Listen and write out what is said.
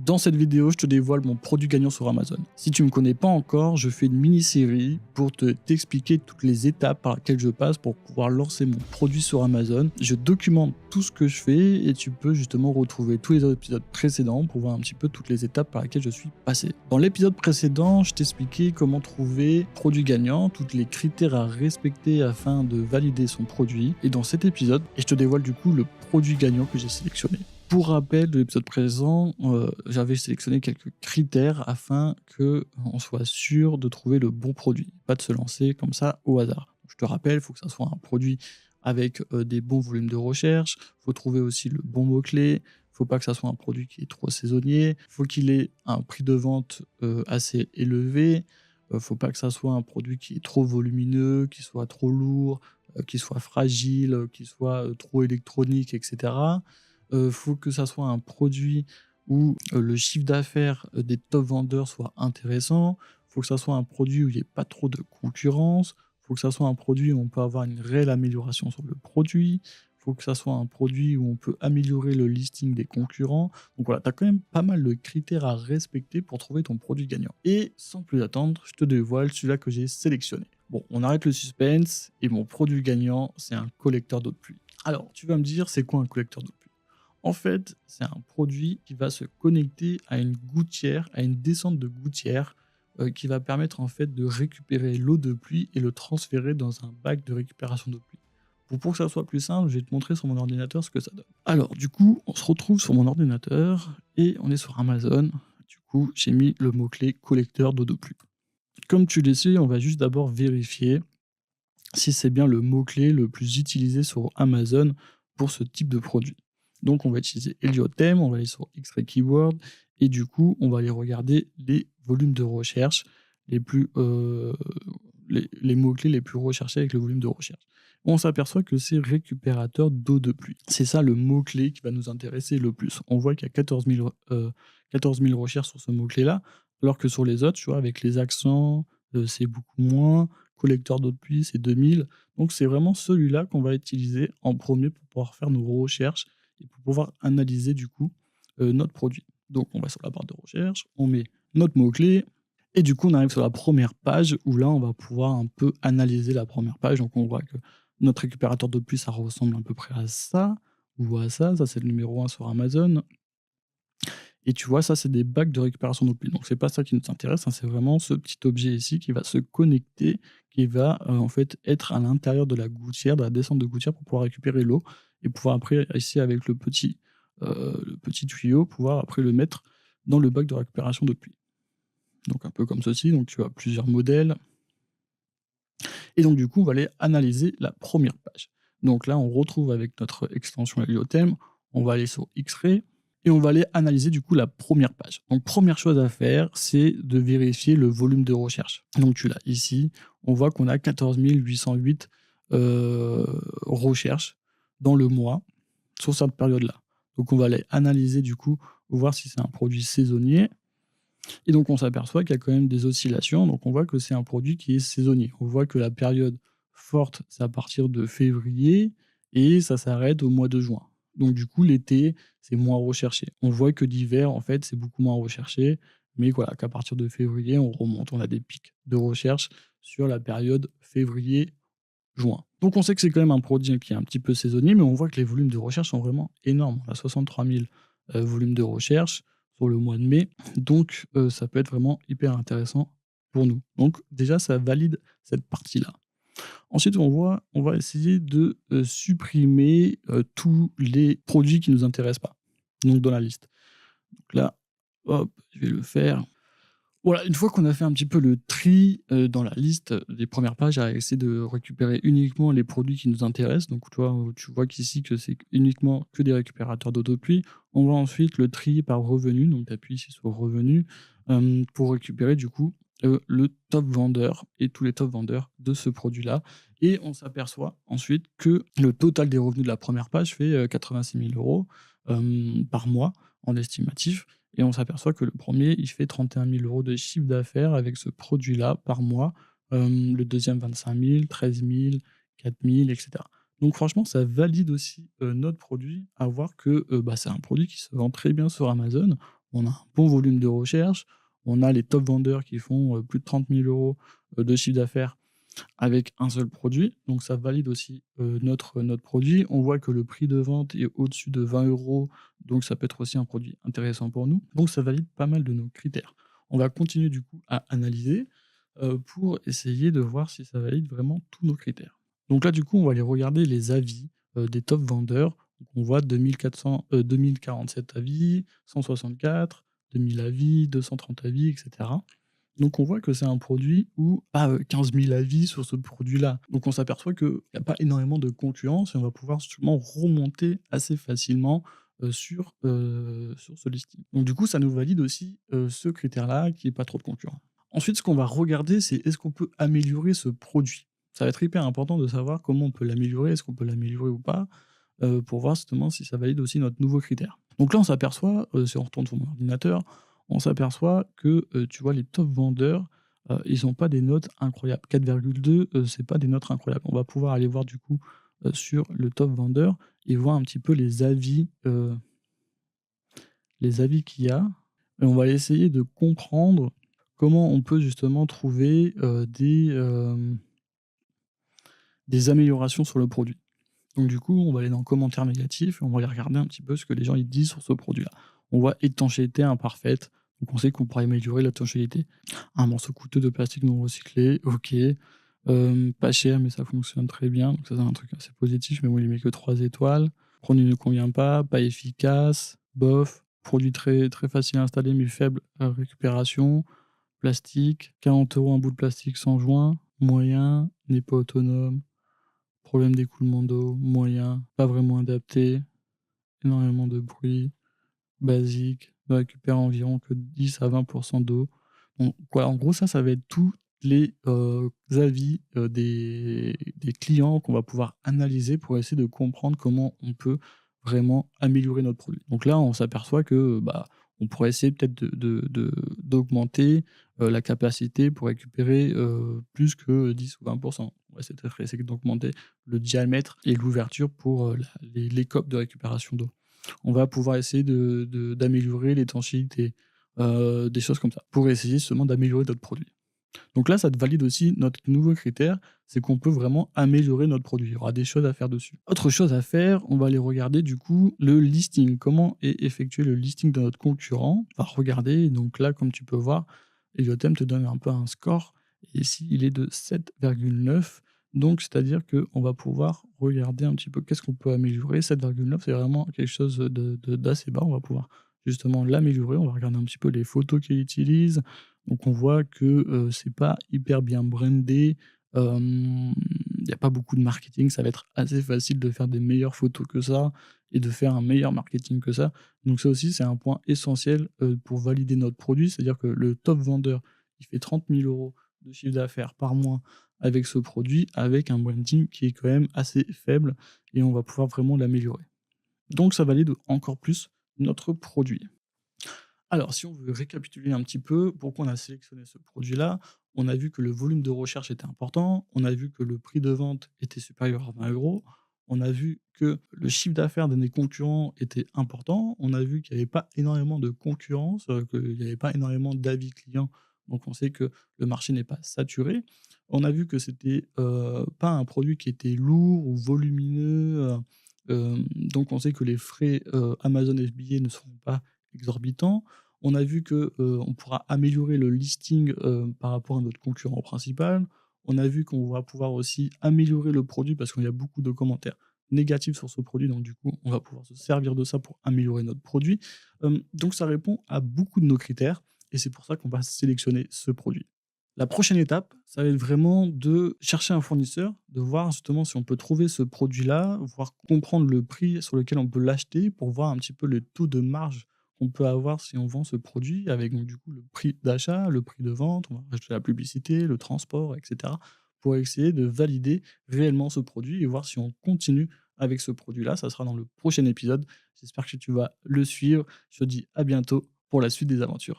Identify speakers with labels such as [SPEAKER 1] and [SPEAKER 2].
[SPEAKER 1] Dans cette vidéo, je te dévoile mon produit gagnant sur Amazon. Si tu ne me connais pas encore, je fais une mini-série pour t'expliquer toutes les étapes par lesquelles je passe pour pouvoir lancer mon produit sur Amazon. Je documente tout ce que je fais et tu peux justement retrouver tous les autres épisodes précédents pour voir un petit peu toutes les étapes par lesquelles je suis passé. Dans l'épisode précédent, je t'expliquais comment trouver produit gagnant, tous les critères à respecter afin de valider son produit. Et dans cet épisode, je te dévoile du coup le produit gagnant que j'ai sélectionné. Pour rappel de l'épisode présent, j'avais sélectionné quelques critères afin qu'on soit sûr de trouver le bon produit, pas de se lancer comme ça au hasard. Je te rappelle, il faut que ça soit un produit avec des bons volumes de recherche, il faut trouver aussi le bon mot-clé, il ne faut pas que ça soit un produit qui est trop saisonnier, il faut qu'il ait un prix de vente assez élevé, il ne faut pas que ça soit un produit qui est trop volumineux, qui soit trop lourd, qui soit fragile, qui soit trop électronique, etc. Faut que ça soit un produit où le chiffre d'affaires des top vendeurs soit intéressant. Faut que ça soit un produit où il n'y ait pas trop de concurrence. Faut que ça soit un produit où on peut avoir une réelle amélioration sur le produit. Faut que ça soit un produit où on peut améliorer le listing des concurrents. Donc voilà, tu as quand même pas mal de critères à respecter pour trouver ton produit gagnant. Et sans plus attendre, je te dévoile celui-là que j'ai sélectionné. Bon, on arrête le suspense et mon produit gagnant, c'est un collecteur d'eau de pluie. Alors, tu vas me dire, c'est quoi un collecteur d'eau de pluie? En fait, c'est un produit qui va se connecter à une gouttière, à une descente de gouttière, qui va permettre en fait de récupérer l'eau de pluie et le transférer dans un bac de récupération d'eau de pluie. Pour que ça soit plus simple, je vais te montrer sur mon ordinateur ce que ça donne. Alors, du coup, on se retrouve sur mon ordinateur et on est sur Amazon. Du coup, j'ai mis le mot-clé collecteur d'eau de pluie. Comme tu le sais, on va juste d'abord vérifier si c'est bien le mot-clé le plus utilisé sur Amazon pour ce type de produit. Donc on va utiliser Heliothème, on va aller sur X-Ray Keyword, et du coup on va aller regarder les volumes de recherche les plus les mots-clés les plus recherchés avec le volume de recherche. On s'aperçoit que c'est récupérateur d'eau de pluie. C'est ça le mot-clé qui va nous intéresser le plus. On voit qu'il y a 14 000 recherches sur ce mot-clé-là, alors que sur les autres, tu vois, avec les accents, c'est beaucoup moins. Collecteur d'eau de pluie, c'est 2000. Donc c'est vraiment celui-là qu'on va utiliser en premier pour pouvoir faire nos recherches et pour pouvoir analyser du coup notre produit. Donc on va sur la barre de recherche, on met notre mot-clé, et du coup on arrive sur la première page où là on va pouvoir un peu analyser la première page. Donc on voit que notre récupérateur d'eau de pluie, ça ressemble à peu près à ça, ou à ça, ça c'est le numéro 1 sur Amazon. Et tu vois, ça, c'est des bacs de récupération d'eau de pluie. Donc, c'est pas ça qui nous intéresse, hein, c'est vraiment ce petit objet ici qui va se connecter, qui va en fait être à l'intérieur de la gouttière, de la descente de gouttière pour pouvoir récupérer l'eau et pouvoir après, ici, avec le petit tuyau, pouvoir après le mettre dans le bac de récupération d'eau de pluie. Donc, un peu comme ceci. Donc, tu as plusieurs modèles. Et donc, du coup, on va aller analyser la première page. Donc là, on retrouve avec notre extension Heliothème, on va aller sur X-Ray, et on va aller analyser du coup la première page. Donc première chose à faire, c'est de vérifier le volume de recherche. Donc tu l'as ici, on voit qu'on a 14 808 recherches dans le mois sur cette période-là. Donc on va aller analyser du coup, voir si c'est un produit saisonnier. Et donc on s'aperçoit qu'il y a quand même des oscillations, donc on voit que c'est un produit qui est saisonnier. On voit que la période forte, c'est à partir de février, et ça s'arrête au mois de juin. Donc du coup, l'été, c'est moins recherché. On voit que l'hiver, en fait, c'est beaucoup moins recherché, mais voilà, qu'à partir de février, on remonte. On a des pics de recherche sur la période février-juin. Donc on sait que c'est quand même un produit qui est un petit peu saisonnier, mais on voit que les volumes de recherche sont vraiment énormes. On a 63 000 volumes de recherche sur le mois de mai, donc ça peut être vraiment hyper intéressant pour nous. Donc déjà, ça valide cette partie-là. Ensuite, on va essayer de supprimer tous les produits qui ne nous intéressent pas, donc dans la liste. Donc là, hop, je vais le faire. Voilà, une fois qu'on a fait un petit peu le tri dans la liste des premières pages, à essayer de récupérer uniquement les produits qui nous intéressent. Donc toi, tu vois qu'ici que c'est uniquement que des récupérateurs d'eau de pluie. On va ensuite le trier par revenu, donc tu appuies ici sur revenu pour récupérer du coup le top vendeur et tous les top vendeurs de ce produit-là. Et on s'aperçoit ensuite que le total des revenus de la première page fait 86 000 € par mois en estimatif. Et on s'aperçoit que le premier, il fait 31 000 € de chiffre d'affaires avec ce produit-là par mois. Le deuxième, 25 000, 13 000, 4 000, etc. Donc franchement, ça valide aussi notre produit, à voir que c'est un produit qui se vend très bien sur Amazon. on a un bon volume de recherche, on a les top vendeurs qui font plus de 30 000 euros de chiffre d'affaires avec un seul produit. Donc ça valide aussi notre produit. On voit que le prix de vente est au-dessus de 20 euros, donc ça peut être aussi un produit intéressant pour nous. Donc ça valide pas mal de nos critères. On va continuer du coup à analyser pour essayer de voir si ça valide vraiment tous nos critères. Donc là, du coup, on va aller regarder les avis des top vendeurs. Donc on voit 2047 avis, 164, 2000 avis, 230 avis, etc. Donc on voit que c'est un produit où pas 15 000 avis sur ce produit-là. Donc on s'aperçoit qu'il n'y a pas énormément de concurrence et on va pouvoir justement remonter assez facilement sur ce listing. Donc du coup, ça nous valide aussi ce critère-là, qui est pas trop de concurrence. Ensuite, ce qu'on va regarder, c'est est-ce qu'on peut améliorer ce produit. Ça va être hyper important de savoir comment on peut l'améliorer, est-ce qu'on peut l'améliorer ou pas, pour voir justement si ça valide aussi notre nouveau critère. Donc là, on s'aperçoit, si on retourne sur mon ordinateur, on s'aperçoit que, tu vois, les top vendeurs, ils ont pas des notes incroyables. 4,2, c'est pas des notes incroyables. On va pouvoir aller voir du coup, sur le top vendeur et voir un petit peu les avis qu'il y a et on va essayer de comprendre comment on peut justement trouver, des améliorations sur le produit. Donc du coup, on va aller dans commentaires négatifs et on va aller regarder un petit peu ce que les gens ils disent sur ce produit-là. On voit étanchéité imparfaite, donc on sait qu'on pourrait améliorer l'étanchéité. Un morceau coûteux de plastique non recyclé, OK. Pas cher, mais ça fonctionne très bien, donc ça c'est un truc assez positif, mais bon, il met que 3 étoiles. Produit ne convient pas efficace, bof. Produit très, très facile à installer, mais faible récupération. Plastique, 40 € un bout de plastique sans joint. Moyen, n'est pas autonome. Problème d'écoulement d'eau, moyen, pas vraiment adapté, énormément de bruit, basique, ne récupère environ que 10 à 20 d'eau. Donc quoi, en gros, ça va être tous les avis des clients qu'on va pouvoir analyser pour essayer de comprendre comment on peut vraiment améliorer notre produit. Donc là, on s'aperçoit que bah, on pourrait essayer peut-être d'augmenter la capacité pour récupérer plus que 10 ou 20 On va essayer d'augmenter le diamètre et l'ouverture pour les copes de récupération d'eau. On va pouvoir essayer d'améliorer l'étanchéité, des choses comme ça, pour essayer justement d'améliorer notre produit. Donc là, ça te valide aussi notre nouveau critère, c'est qu'on peut vraiment améliorer notre produit. Il y aura des choses à faire dessus. Autre chose à faire, on va aller regarder du coup le listing. Comment est effectué le listing de notre concurrent? On va regarder, donc là, comme tu peux voir, Eliotem te donne un peu un score, et ici, il est de 7,9. Donc, c'est-à-dire qu'on va pouvoir regarder un petit peu qu'est-ce qu'on peut améliorer. 7,9, c'est vraiment quelque chose d'assez bas. On va pouvoir justement l'améliorer. On va regarder un petit peu les photos qu'il utilise. Donc on voit que c'est pas hyper bien brandé. Il y a pas beaucoup de marketing. Ça va être assez facile de faire des meilleures photos que ça et de faire un meilleur marketing que ça. Donc ça aussi, c'est un point essentiel pour valider notre produit. C'est-à-dire que le top vendeur, il fait 30 000 € de chiffre d'affaires par mois avec ce produit, avec un branding qui est quand même assez faible et on va pouvoir vraiment l'améliorer. Donc ça valide encore plus notre produit. Alors, si on veut récapituler un petit peu pourquoi on a sélectionné ce produit-là, on a vu que le volume de recherche était important, on a vu que le prix de vente était supérieur à 20 euros, on a vu que le chiffre d'affaires de nos concurrents était important, on a vu qu'il n'y avait pas énormément de concurrence, qu'il n'y avait pas énormément d'avis clients, donc on sait que le marché n'est pas saturé. On a vu que c'était pas un produit qui était lourd ou volumineux, donc on sait que les frais Amazon FBA ne seront pas exorbitants. On a vu que, on pourra améliorer le listing, par rapport à notre concurrent principal. On a vu qu'on va pouvoir aussi améliorer le produit parce qu'il y a beaucoup de commentaires négatifs sur ce produit, donc du coup, on va pouvoir se servir de ça pour améliorer notre produit. Donc ça répond à beaucoup de nos critères et c'est pour ça qu'on va sélectionner ce produit. La prochaine étape, ça va être vraiment de chercher un fournisseur, de voir justement si on peut trouver ce produit-là, voir comprendre le prix sur lequel on peut l'acheter pour voir un petit peu le taux de marge qu'on peut avoir si on vend ce produit avec donc du coup le prix d'achat, le prix de vente, on va rajouter la publicité, le transport, et cetera, pour essayer de valider réellement ce produit et voir si on continue avec ce produit-là. Ça sera dans le prochain épisode. J'espère que tu vas le suivre. Je te dis à bientôt pour la suite des aventures.